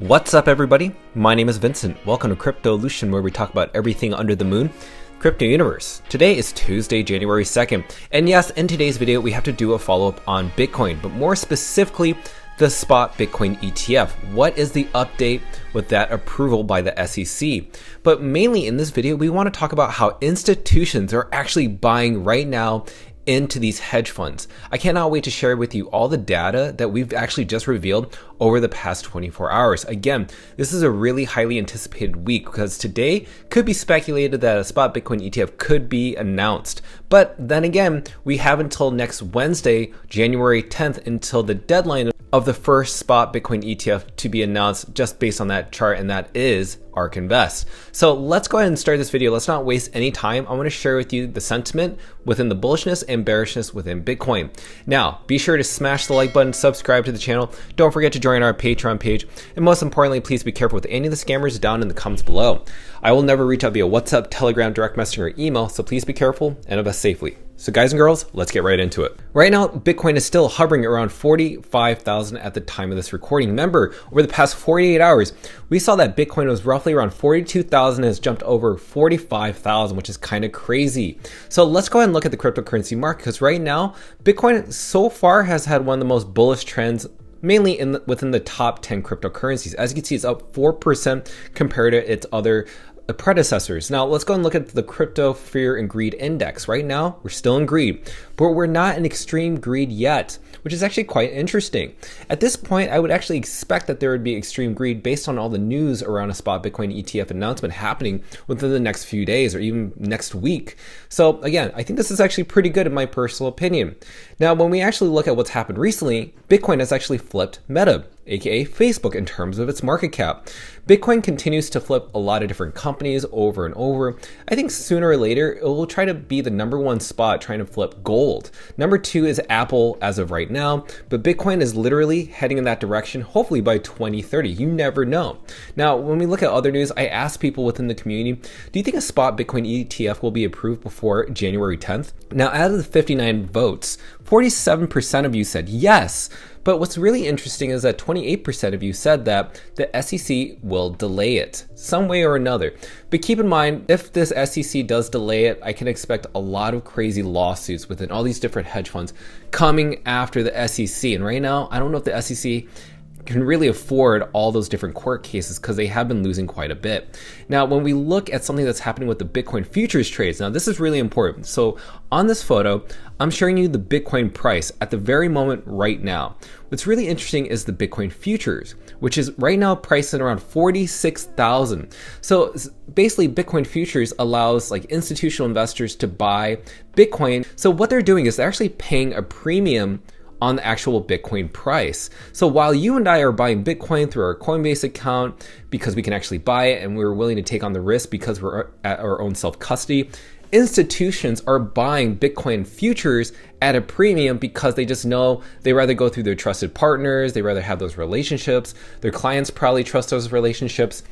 What's up, everybody? My name is Vincent. Welcome to Cryptolution, where we talk about everything under the moon, crypto universe. Today is Tuesday, January 2nd. And yes, in today's video, we have to do a follow-up on Bitcoin, but more specifically, the spot Bitcoin ETF. What is the update with that approval by the SEC? But mainly in this video, we want to talk about how institutions are actually buying right now into these hedge funds. I cannot wait to share with you all the data that we've actually just revealed over the past 24 hours. Again, this is a really highly anticipated week because today could be speculated that a spot Bitcoin ETF could be announced. But then again, we have until next Wednesday, January 10th, until the deadline of the first spot Bitcoin ETF to be announced just based on that chart, and that is ARK Invest. So let's go ahead and start this video. Let's not waste any time. I want to share with you the sentiment within the bullishness and bearishness within Bitcoin. Now, be sure to smash the like button, subscribe to the channel. Don't forget to join our Patreon page. And most importantly, please be careful with any of the scammers down in the comments below. I will never reach out via WhatsApp, Telegram, direct messaging, or email, so please be careful and invest safely. So guys and girls, let's get right into it. Right now, Bitcoin is still hovering around 45,000 at the time of this recording. Remember, over the past 48 hours, we saw that Bitcoin was roughly around 42,000 and has jumped over 45,000, which is kind of crazy. So let's go ahead and look at the cryptocurrency market, because right now, Bitcoin so far has had one of the most bullish trends mainly within the top 10 cryptocurrencies. As you can see, it's up 4% compared to its other predecessors. Now let's go and look at the crypto fear and greed index. Right now we're still in greed, but we're not in extreme greed yet, which is actually quite interesting. At this point, I would actually expect that there would be extreme greed based on all the news around a spot Bitcoin ETF announcement happening within the next few days or even next week. So again, I think this is actually pretty good in my personal opinion. Now, when we actually look at what's happened recently, Bitcoin has actually flipped Meta, aka Facebook, in terms of its market cap. Bitcoin continues to flip a lot of different companies over and over. I think sooner or later, it will try to be the number one spot trying to flip gold. Number two is Apple as of right now, but Bitcoin is literally heading in that direction, hopefully by 2030. You never know. Now, when we look at other news, I asked people within the community, do you think a spot Bitcoin ETF will be approved before January 10th? Now, out of the 59 votes, 47% of you said yes. But what's really interesting is that 28% of you said that the SEC will delay it some way or another. But keep in mind, if this SEC does delay it, I can expect a lot of crazy lawsuits within all these different hedge funds coming after the SEC. And right now, I don't know if the SEC can really afford all those different court cases because they have been losing quite a bit. Now, when we look at something that's happening with the Bitcoin futures trades, now this is really important. So on this photo, I'm showing you the Bitcoin price at the very moment right now. What's really interesting is the Bitcoin futures, which is right now priced at around 46,000. So basically, Bitcoin futures allows like institutional investors to buy Bitcoin. So what they're doing is they're actually paying a premium on the actual Bitcoin price. So while you and I are buying Bitcoin through our Coinbase account because we can actually buy it and we're willing to take on the risk because we're at our own self-custody, institutions are buying Bitcoin futures at a premium because they just know they rather go through their trusted partners, they rather have those relationships, their clients probably trust those relationships.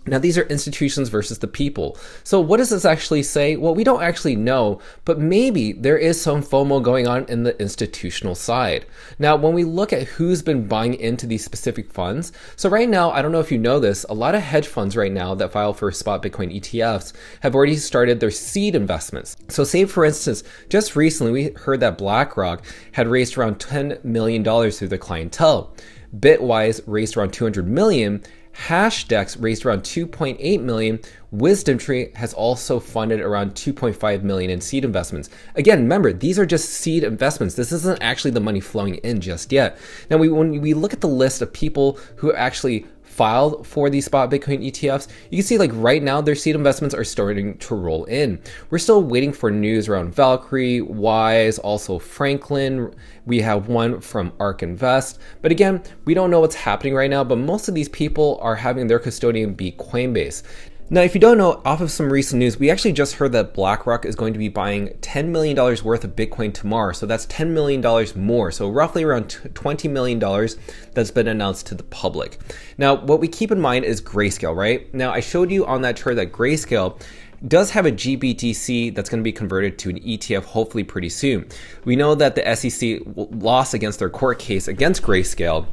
Now, these are institutions versus the people. So what does this actually say? Well, we don't actually know, but maybe there is some FOMO going on in the institutional side. Now, when we look at who's been buying into these specific funds, so right now, I don't know if you know this, a lot of hedge funds right now that file for spot Bitcoin ETFs have already started their seed investments. So say, for instance, just recently, we heard that BlackRock had raised around $10 million through their clientele. Bitwise raised around $200 million. Hashdex raised around 2.8 million. WisdomTree has also funded around 2.5 million in seed investments. Again, remember, these are just seed investments. This isn't actually the money flowing in just yet. Now, when we look at the list of people who actually filed for these spot Bitcoin ETFs, you can see like right now their seed investments are starting to roll in. We're still waiting for news around Valkyrie, Wise, also Franklin. We have one from ARK Invest. But again, we don't know what's happening right now, but most of these people are having their custodian be Coinbase. Now, if you don't know, off of some recent news, we actually just heard that BlackRock is going to be buying $10 million worth of Bitcoin tomorrow. So that's $10 million more. So roughly around $20 million that's been announced to the public. Now, what we keep in mind is Grayscale, right? Now, I showed you on that chart that Grayscale does have a GBTC that's going to be converted to an ETF hopefully pretty soon. We know that the SEC lost against their court case against Grayscale.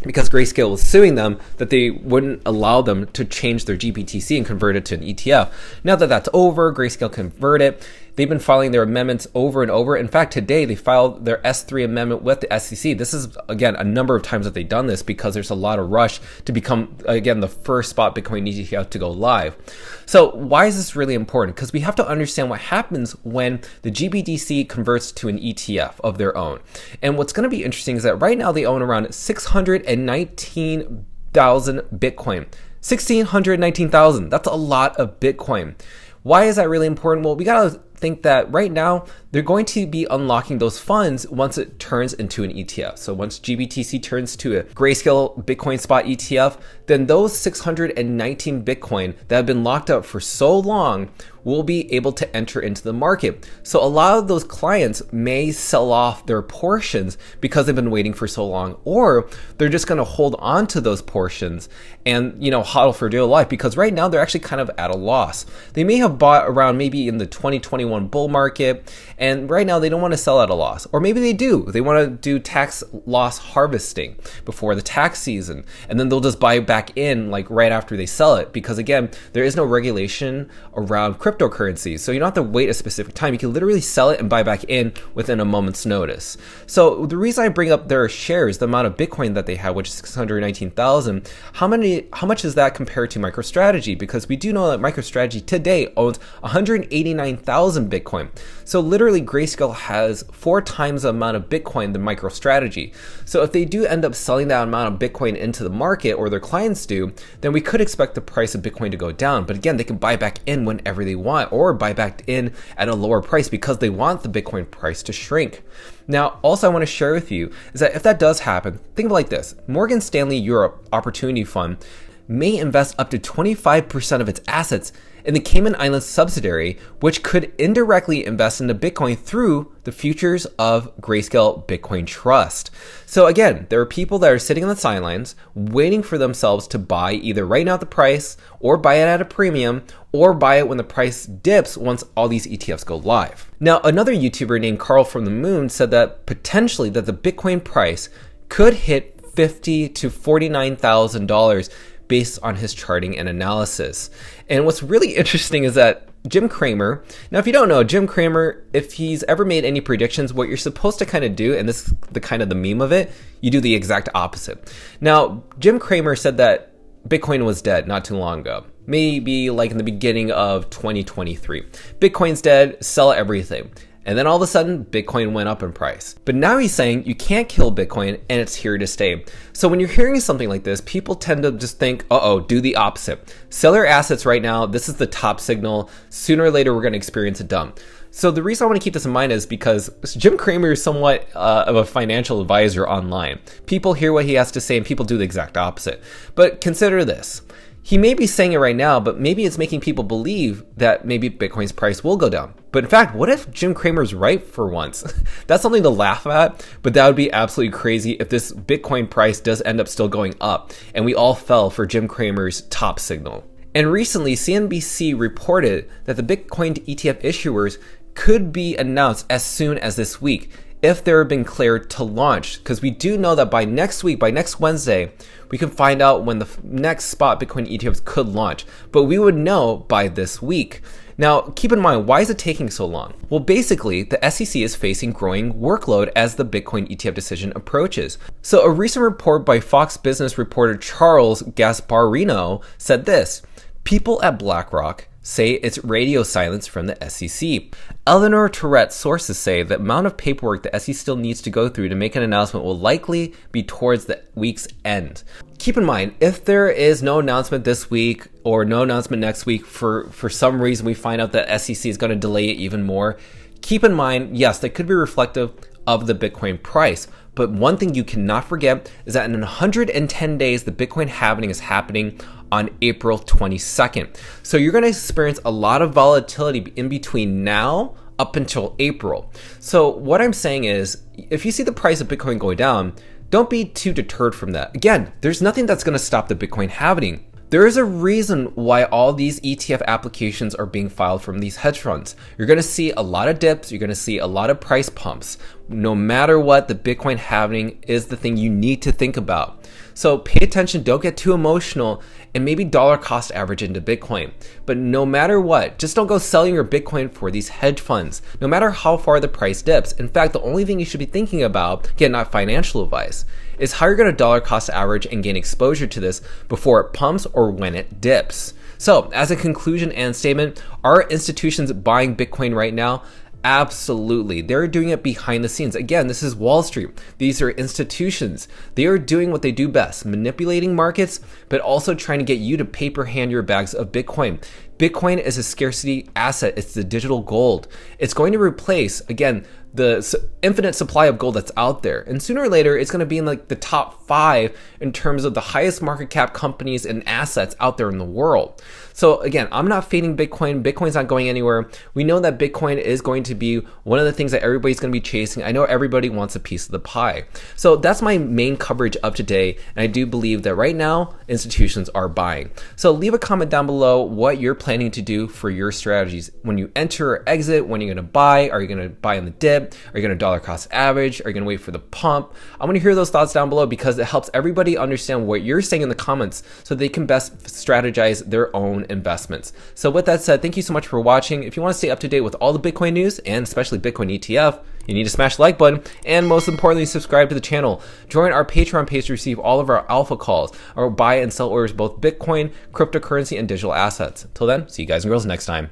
because Grayscale was suing them that they wouldn't allow them to change their GBTC and convert it to an ETF. Now that that's over, Grayscale convert it. They've been filing their amendments over and over. In fact, today they filed their S3 amendment with the SEC. This is, again, a number of times that they've done this because there's a lot of rush to become, again, the first spot Bitcoin ETF to go live. So why is this really important? Because we have to understand what happens when the GBTC converts to an ETF of their own. And what's going to be interesting is that right now they own around 619,000 Bitcoin. 1,619,000. That's a lot of Bitcoin. Why is that really important? Well, we got to think that right now they're going to be unlocking those funds once it turns into an ETF. So once GBTC turns to a Grayscale Bitcoin spot ETF, then those 619 Bitcoin that have been locked up for so long will be able to enter into the market. So a lot of those clients may sell off their portions because they've been waiting for so long, or they're just going to hold on to those portions and, hodl for dear life, because right now they're actually kind of at a loss. They may have bought around maybe in the 2021 bull market, and right now they don't want to sell at a loss. Or maybe they do. They want to do tax loss harvesting before the tax season, and then they'll just buy back in like right after they sell it, because again, there is no regulation around cryptocurrency. So you don't have to wait a specific time. You can literally sell it and buy back in within a moment's notice. So the reason I bring up their shares, the amount of Bitcoin that they have, which is 619,000, how much is that compared to MicroStrategy? Because we do know that MicroStrategy today owns 189,000 Bitcoin. So literally Grayscale has 4 times the amount of Bitcoin than MicroStrategy. So if they do end up selling that amount of Bitcoin into the market, or their clients do, then we could expect the price of Bitcoin to go down. But again, they can buy back in whenever they want, or buy back in at a lower price because they want the Bitcoin price to shrink. Now, also I want to share with you is that if that does happen, think of it like this. Morgan Stanley Europe Opportunity Fund may invest up to 25% of its assets in the Cayman Islands subsidiary, which could indirectly invest into Bitcoin through the futures of Grayscale Bitcoin Trust. So again, there are people that are sitting on the sidelines waiting for themselves to buy either right now at the price, or buy it at a premium, or buy it when the price dips once all these ETFs go live. Now, another YouTuber named Carl from the Moon said that potentially that the Bitcoin price could hit $50,000 to $49,000 based on his charting and analysis. And what's really interesting is that Jim Cramer, now if you don't know, Jim Cramer, if he's ever made any predictions, what you're supposed to kind of do, and this is the meme of it, you do the exact opposite. Now, Jim Cramer said that Bitcoin was dead not too long ago, maybe like in the beginning of 2023. Bitcoin's dead, sell everything. And then all of a sudden, Bitcoin went up in price. But now he's saying you can't kill Bitcoin and it's here to stay. So when you're hearing something like this, people tend to just think, do the opposite. Sell your assets right now. This is the top signal. Sooner or later, we're going to experience a dump. So the reason I want to keep this in mind is because Jim Cramer is somewhat of a financial advisor online. People hear what he has to say and people do the exact opposite. But consider this. He may be saying it right now, but maybe it's making people believe that maybe Bitcoin's price will go down. But in fact, what if Jim Cramer's right for once? That's something to laugh at, but that would be absolutely crazy if this Bitcoin price does end up still going up and we all fell for Jim Cramer's top signal. And recently, CNBC reported that the Bitcoin ETF issuers could be announced as soon as this week if they're been cleared to launch, because we do know that by next week, by next Wednesday, we can find out when the next spot Bitcoin ETFs could launch, but we would know by this week. Now, keep in mind, why is it taking so long? Well, basically, the SEC is facing growing workload as the Bitcoin ETF decision approaches. So a recent report by Fox Business reporter Charles Gasparino said this: people at BlackRock say it's radio silence from the SEC. Eleanor Tourette's sources say the amount of paperwork the SEC still needs to go through to make an announcement will likely be towards the week's end. Keep in mind, if there is no announcement this week or no announcement next week, for some reason we find out that SEC is going to delay it even more, keep in mind, yes, that could be reflective of the Bitcoin price. But one thing you cannot forget is that in 110 days, the Bitcoin halving is happening on April 22nd. So you're going to experience a lot of volatility in between now up until April. So what I'm saying is, if you see the price of Bitcoin going down, don't be too deterred from that. Again, there's nothing that's going to stop the Bitcoin halving. There is a reason why all these ETF applications are being filed from these hedge funds. You're going to see a lot of dips. You're going to see a lot of price pumps. No matter what, the Bitcoin halving is the thing you need to think about. So pay attention, don't get too emotional, and maybe dollar cost average into Bitcoin. But no matter what, just don't go selling your Bitcoin for these hedge funds, no matter how far the price dips. In fact, the only thing you should be thinking about, again, not financial advice, is how you're going to dollar cost average and gain exposure to this before it pumps or when it dips. So as a conclusion and statement, are institutions buying Bitcoin right now? Absolutely. They're doing it behind the scenes. Again, this is Wall Street. These are institutions. They are doing what they do best, manipulating markets, but also trying to get you to paper hand your bags of Bitcoin. Bitcoin is a scarcity asset. It's the digital gold. It's going to replace, again, the infinite supply of gold that's out there. And sooner or later, it's going to be in like the top 5 in terms of the highest market cap companies and assets out there in the world. So again, I'm not fading Bitcoin. Bitcoin's not going anywhere. We know that Bitcoin is going to be one of the things that everybody's going to be chasing. I know everybody wants a piece of the pie. So that's my main coverage of today. And I do believe that right now, institutions are buying. So leave a comment down below what you're planning to do for your strategies. When you enter or exit, when you're going to buy, are you going to buy in the dip? Are you going to dollar cost average? Are you going to wait for the pump? I want to hear those thoughts down below because it helps everybody understand what you're saying in the comments so they can best strategize their own investments. So with that said, thank you so much for watching. If you want to stay up to date with all the Bitcoin news and especially Bitcoin ETF, you need to smash the like button and most importantly, subscribe to the channel. Join our Patreon page to receive all of our alpha calls, our buy and sell orders, both Bitcoin, cryptocurrency, and digital assets. Till then, see you guys and girls next time.